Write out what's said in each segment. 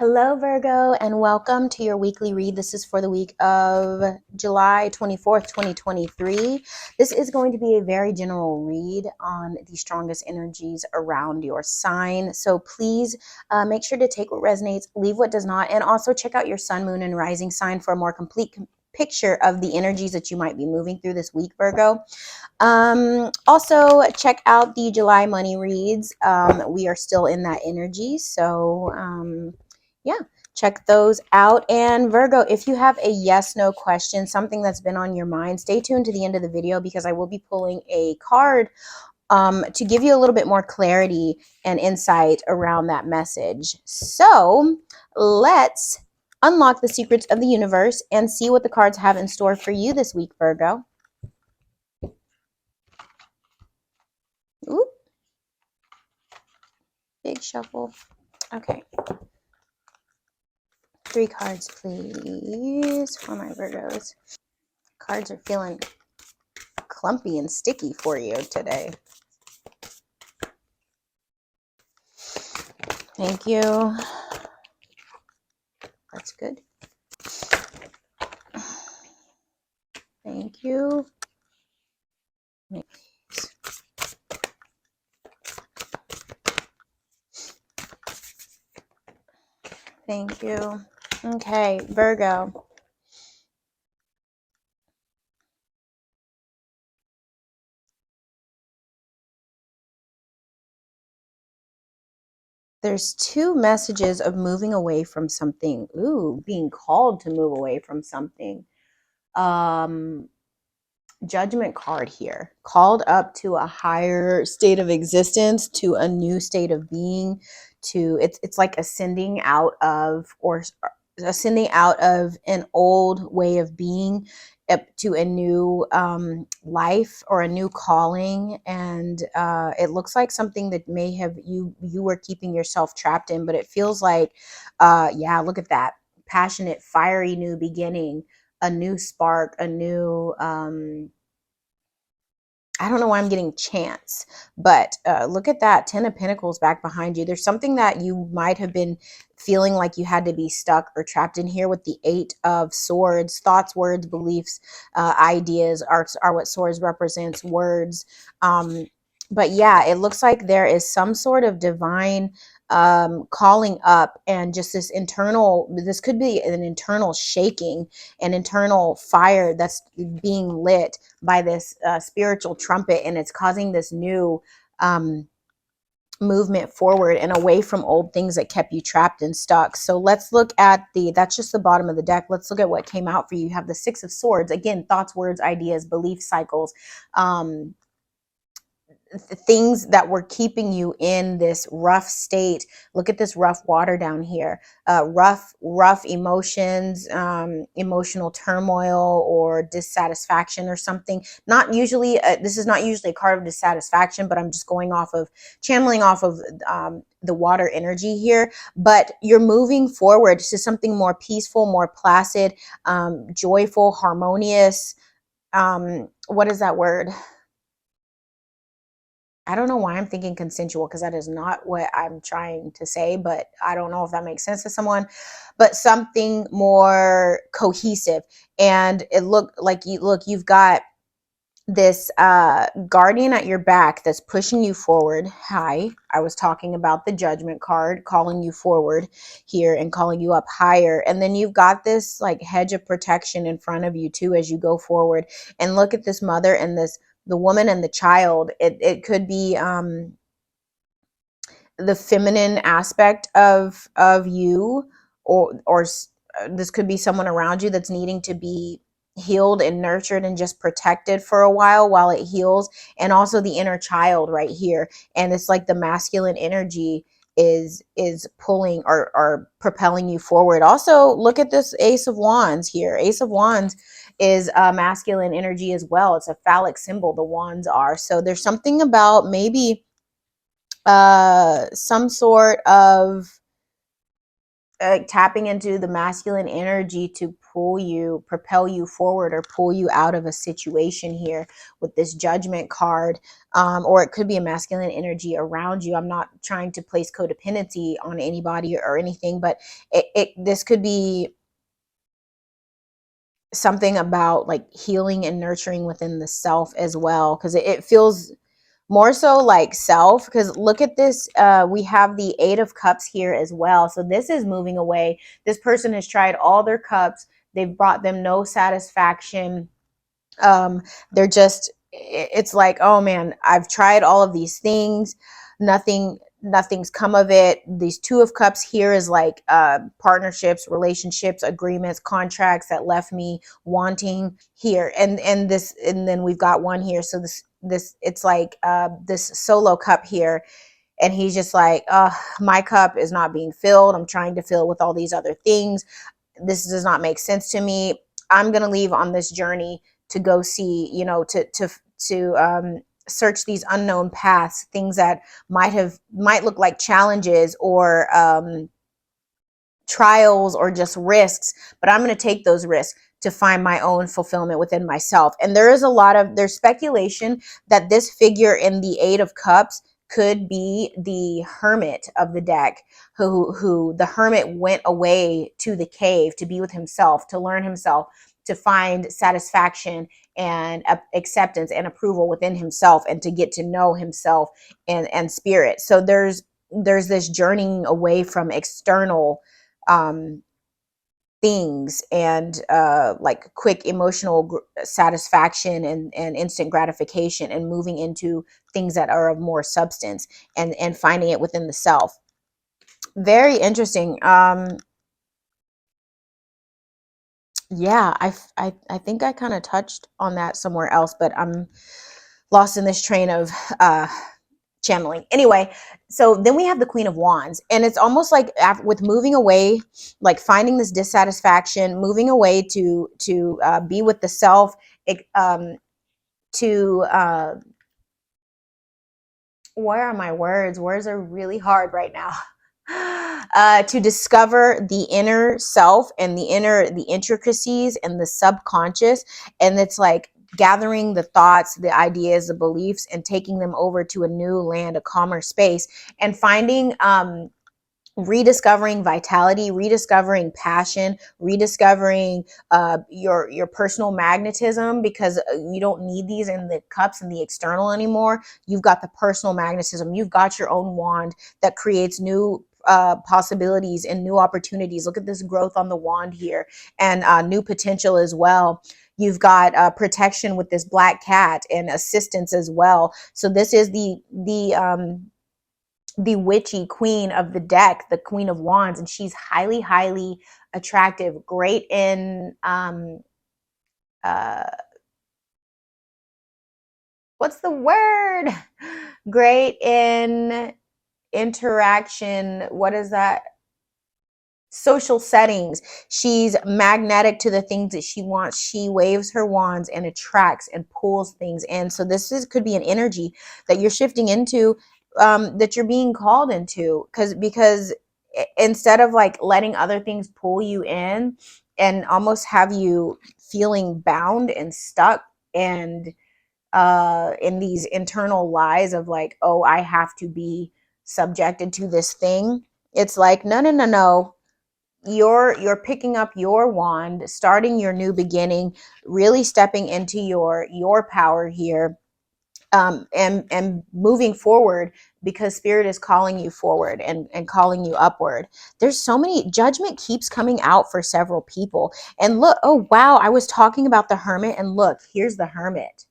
Hello, Virgo, and welcome to your weekly read. This is for the week of July 24th, 2023. This is going to be a very general read on the strongest energies around your sign. So please make sure to take what resonates, leave what does not, and also check out your sun, moon, and rising sign for a more complete picture of the energies that you might be moving through this week, Virgo. Also check out the July money reads. We are still in that energy. So, yeah, check those out. And Virgo, if you have a yes, no question, something that's been on your mind, stay tuned to the end of the video because I will be pulling a card to give you a little bit more clarity and insight around that message. So let's unlock the secrets of the universe and see what the cards have in store for you this week, Virgo. Ooh. Big shuffle. Okay. 3 cards, please, for my Virgos. Cards are feeling clumpy and sticky for you today. Thank you. That's good. Thank you. Thank you. Okay, Virgo. There's 2 messages of moving away from something. Ooh, being called to move away from something. Judgment card here. Called up to a higher state of existence, to a new state of being, to it's like ascending out of an old way of being up to a new life or a new calling. And it looks like something that may have you were keeping yourself trapped in, but it feels like yeah, look at that passionate, fiery new beginning, a new spark, a new I don't know why I'm getting chance, but look at that 10 of Pentacles back behind you. There's something that you might have been feeling like you had to be stuck or trapped in here with the 8 of Swords. Thoughts, words, beliefs, ideas are what Swords represents, words. But yeah, it looks like there is some sort of divine calling up, and just this could be an internal shaking, an internal fire that's being lit by this spiritual trumpet, and it's causing this new movement forward and away from old things that kept you trapped and stuck. So let's look at that's just the bottom of the deck. Let's look at what came out for you. You have the 6 of Swords. Again, thoughts, words, ideas, belief cycles, things that were keeping you in this rough state. Look at this rough water down here. Rough emotions, emotional turmoil or dissatisfaction or something. Not usually, this is not usually a card of dissatisfaction, but I'm just channeling off of the water energy here. But you're moving forward to something more peaceful, more placid, joyful, harmonious. What is that word? I don't know why I'm thinking consensual, because that is not what I'm trying to say, but I don't know if that makes sense to someone, but something more cohesive. And it looked like you've got this guardian at your back that's pushing you forward. Hi, I was talking about the Judgment card calling you forward here and calling you up higher. And then you've got this like hedge of protection in front of you too as you go forward. And look at this mother and the woman and the child. It could be the feminine aspect of you, or this could be someone around you that's needing to be healed and nurtured and just protected for a while it heals. And also the inner child right here. And it's like the masculine energy is pulling or propelling you forward. Also, look at this Ace of Wands here. Ace of Wands is masculine energy as well. It's a phallic symbol, the wands are. So there's something about maybe some sort of tapping into the masculine energy to propel you forward, or pull you out of a situation here with this Judgment card. Or it could be a masculine energy around you. I'm not trying to place codependency on anybody or anything, but this could be something about like healing and nurturing within the self as well, because it feels more so like self. Because look at this, we have the Eight of Cups here as well. So this is moving away. This person has tried all their cups, they've brought them no satisfaction. They're just, it's like, oh man, I've tried all of these things, nothing's come of it. These Two of Cups here is like partnerships, relationships, agreements, contracts that left me wanting here. And this, and then we've got one here. So this it's like this solo cup here, and he's just like, my cup is not being filled. I'm trying to fill it with all these other things. This does not make sense to me. I'm going to leave on this journey to go see, to search these unknown paths, things that might look like challenges or trials or just risks, but I'm going to take those risks to find my own fulfillment within myself. And there's speculation that this figure in the Eight of Cups could be the Hermit of the deck, who the Hermit went away to the cave to be with himself, to learn himself, to find satisfaction and acceptance and approval within himself, and to get to know himself and spirit. So there's this journeying away from external things and like quick emotional satisfaction and instant gratification, and moving into things that are of more substance, and finding it within the self. Very interesting. Yeah, I think I kind of touched on that somewhere else, but I'm lost in this train of channeling. Anyway, so then we have the Queen of Wands, and it's almost like with moving away, like finding this dissatisfaction, moving away to be with the self, to where are my words? Words are really hard right now. To discover the inner self and the intricacies and the subconscious. And it's like gathering the thoughts, the ideas, the beliefs, and taking them over to a new land, a calmer space, and finding rediscovering vitality, rediscovering passion, rediscovering your personal magnetism, because you don't need these in the cups and the external anymore. You've got the personal magnetism. You've got your own wand that creates new possibilities and new opportunities. Look at this growth on the wand here, and new potential as well. You've got protection with this black cat, and assistance as well. So this is the witchy queen of the deck, the Queen of Wands, and she's highly, highly attractive, great in what's the word? Great in interaction. What is that? Social settings. She's magnetic to the things that she wants. She waves her wands and attracts and pulls things in. So could be an energy that you're shifting into, that you're being called into, because instead of like letting other things pull you in and almost have you feeling bound and stuck and in these internal lies of like, oh, I have to be subjected to this thing. It's like, no. You're picking up your wand, starting your new beginning, really stepping into your power here, and moving forward, because spirit is calling you forward and calling you upward. There's so many, Judgment keeps coming out for several people. And look, oh wow, I was talking about the Hermit, and look, here's the Hermit.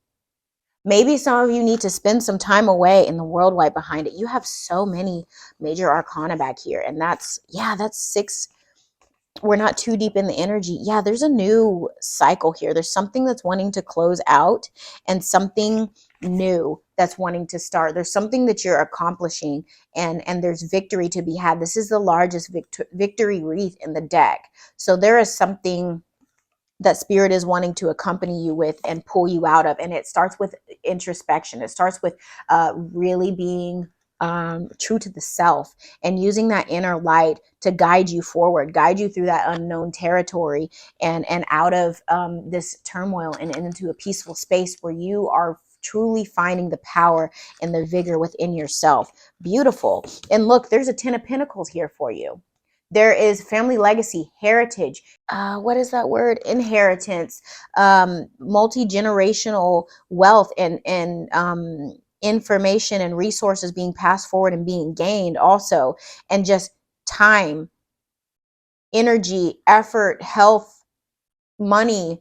Maybe some of you need to spend some time away in the world light behind it. You have so many major arcana back here, and that's 6. We're not too deep in the energy. Yeah, there's a new cycle here. There's something that's wanting to close out, and something new that's wanting to start. There's something that you're accomplishing, and there's victory to be had. This is the largest victory wreath in the deck. So there is something that spirit is wanting to accompany you with and pull you out of. And it starts with introspection. It starts with really being true to the self, and using that inner light to guide you forward, guide you through that unknown territory, and out of this turmoil, and into a peaceful space where you are truly finding the power and the vigor within yourself. Beautiful. And look, there's a 10 of Pentacles here for you. There is family legacy, heritage. What is that word? Inheritance, multi-generational wealth, and information and resources being passed forward and being gained also. And just time, energy, effort, health, money,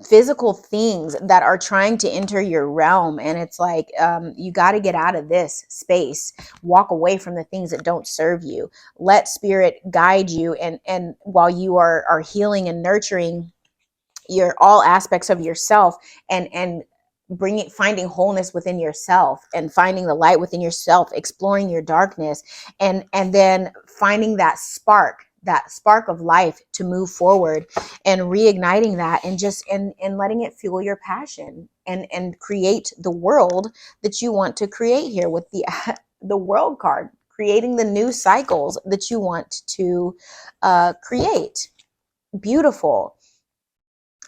physical things that are trying to enter your realm. And it's like, you got to get out of this space, walk away from the things that don't serve you, let spirit guide you. And while you are healing and nurturing your all aspects of yourself, and finding wholeness within yourself, and finding the light within yourself, exploring your darkness, and then finding that spark of life to move forward, and reigniting that, and just and letting it fuel your passion, and create the world that you want to create here with the world card, creating the new cycles that you want to create. Beautiful.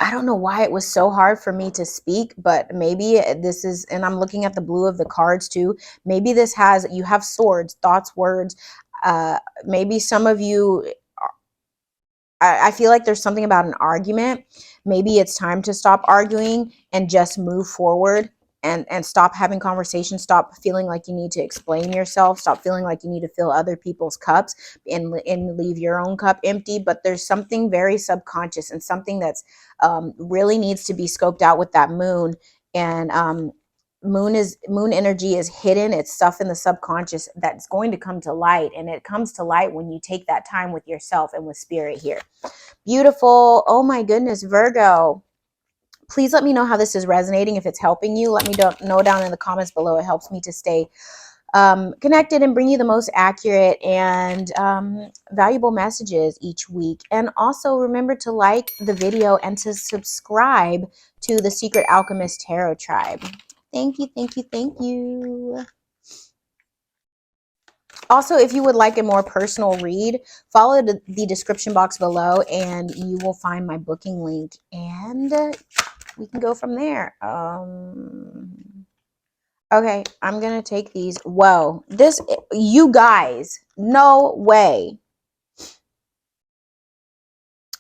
I don't know why it was so hard for me to speak, but maybe this is, and I'm looking at the blue of the cards too. Maybe you have swords, thoughts, words. Maybe some of you, I feel like there's something about an argument. Maybe it's time to stop arguing and just move forward, and stop having conversations, stop feeling like you need to explain yourself, stop feeling like you need to fill other people's cups, and leave your own cup empty. But there's something very subconscious, and something that's really needs to be scoped out with that moon. And moon energy is hidden. It's stuff in the subconscious that's going to come to light, and it comes to light when you take that time with yourself and with spirit here. Beautiful. Oh my goodness, Virgo. Please let me know how this is resonating. If it's helping you, let me know down in the comments below. It helps me to stay connected and bring you the most accurate and valuable messages each week. And also remember to like the video and to subscribe to the Secret Alchemist Tarot Tribe. Thank you, thank you, thank you. Also, if you would like a more personal read, follow the description box below, and you will find my booking link, and we can go from there. Okay, I'm gonna take these. Whoa, you guys, no way.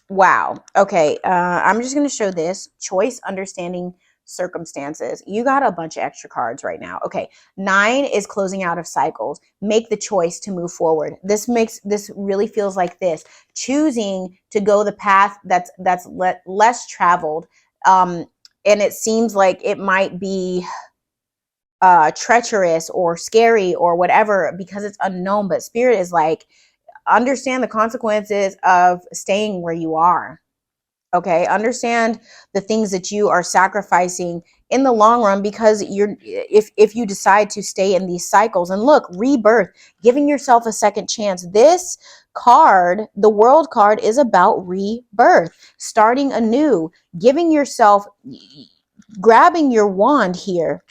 Wow. Okay, I'm just gonna show this. Choice, understanding, circumstances. You got a bunch of extra cards right now. Okay, 9 is closing out of cycles. Make the choice to move forward. This really feels like this, choosing to go the path that's less traveled, and it seems like it might be treacherous or scary or whatever, because it's unknown. But spirit is like, understand the consequences of staying where you are. Okay, understand the things that you are sacrificing in the long run, because if you decide to stay in these cycles. And look, rebirth, giving yourself a second chance. This card, the world card, is about rebirth, starting anew, giving yourself, grabbing your wand here.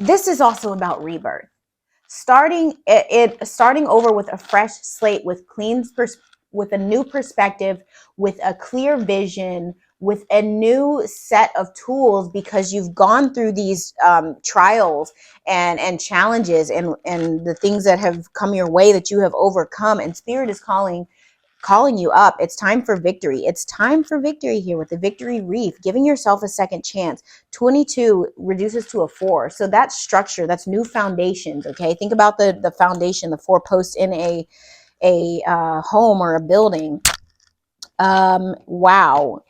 This is also about rebirth, starting over with a fresh slate, with with a new perspective, with a clear vision, with a new set of tools, because you've gone through these trials and challenges, and the things that have come your way that you have overcome. And spirit is calling you up. It's time for victory. It's time for victory here with the victory reef, giving yourself a second chance. 22 reduces to a 4. So that's structure. That's new foundations. Okay. Think about the foundation, the 4 posts in a home or a building. Wow.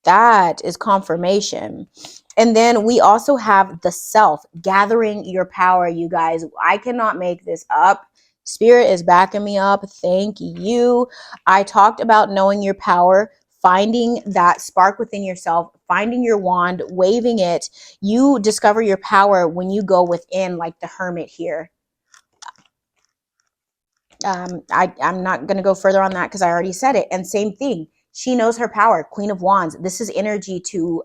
That is confirmation. And then we also have the self, gathering your power, you guys. I cannot make this up. Spirit is backing me up. Thank you. I talked about knowing your power, finding that spark within yourself, finding your wand, waving it. You discover your power when you go within, like the hermit here. I'm not going to go further on that because I already said it. And same thing. She knows her power. Queen of Wands. This is energy to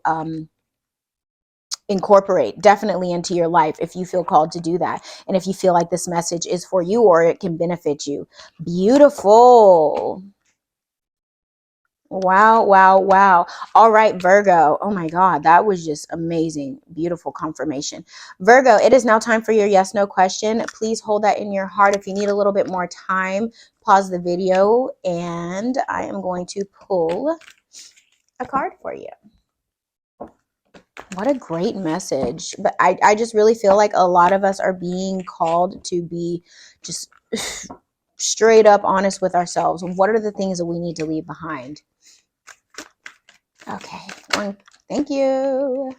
incorporate definitely into your life if you feel called to do that. And if you feel like this message is for you or it can benefit you. Beautiful. Wow, wow, wow. All right, Virgo. Oh my God, that was just amazing. Beautiful confirmation. Virgo, it is now time for your yes, no question. Please hold that in your heart. If you need a little bit more time, pause the video and I am going to pull a card for you. What a great message. But I just really feel like a lot of us are being called to be just straight up honest with ourselves. What are the things that we need to leave behind? Okay, thank you.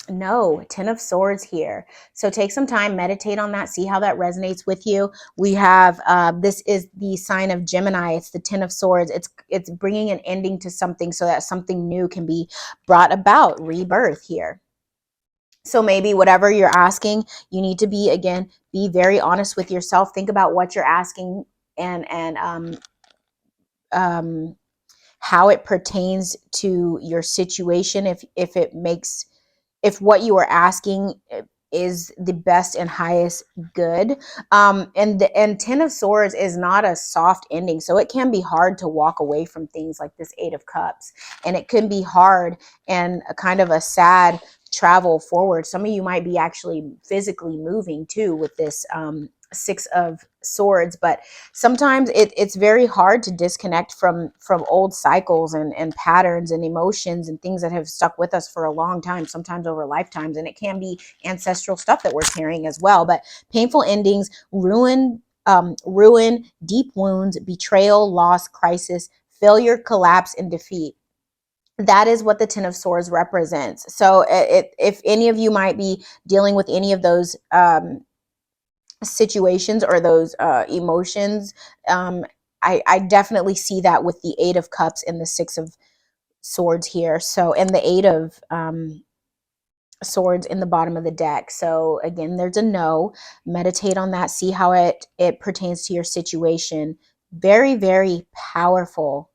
No, 10 of Swords here. So take some time, meditate on that, see how that resonates with you. We have, this is the sign of Gemini. It's the 10 of Swords. It's bringing an ending to something so that something new can be brought about, rebirth here. So maybe whatever you're asking, you need to be, again, be very honest with yourself. Think about what you're asking and how it pertains to your situation. If what you are asking is the best and highest good. And 10 of Swords is not a soft ending. So it can be hard to walk away from things like this 8 of Cups. And it can be hard and a kind of a sad travel forward. Some of you might be actually physically moving too with this 6 of Swords, but sometimes it's very hard to disconnect from old cycles and patterns and emotions and things that have stuck with us for a long time, sometimes over lifetimes. And it can be ancestral stuff that we're carrying as well. But painful endings, ruin, deep wounds, betrayal, loss, crisis, failure, collapse, and defeat. That is what the 10 of Swords represents. So if any of you might be dealing with any of those situations or those emotions, I definitely see that with the 8 of Cups and the 6 of Swords here. So, and the 8 of Swords in the bottom of the deck. So again, there's a no. Meditate on that. See how it pertains to your situation. Very, very powerful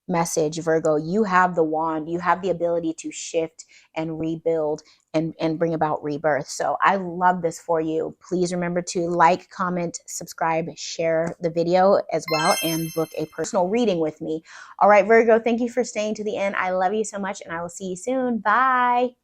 message, Virgo. You have the wand. You have the ability to shift and rebuild and bring about rebirth. So I love this for you. Please remember to like, comment, subscribe, share the video as well, and book a personal reading with me. All right, Virgo, thank you for staying to the end. I love you so much, and I will see you soon. Bye.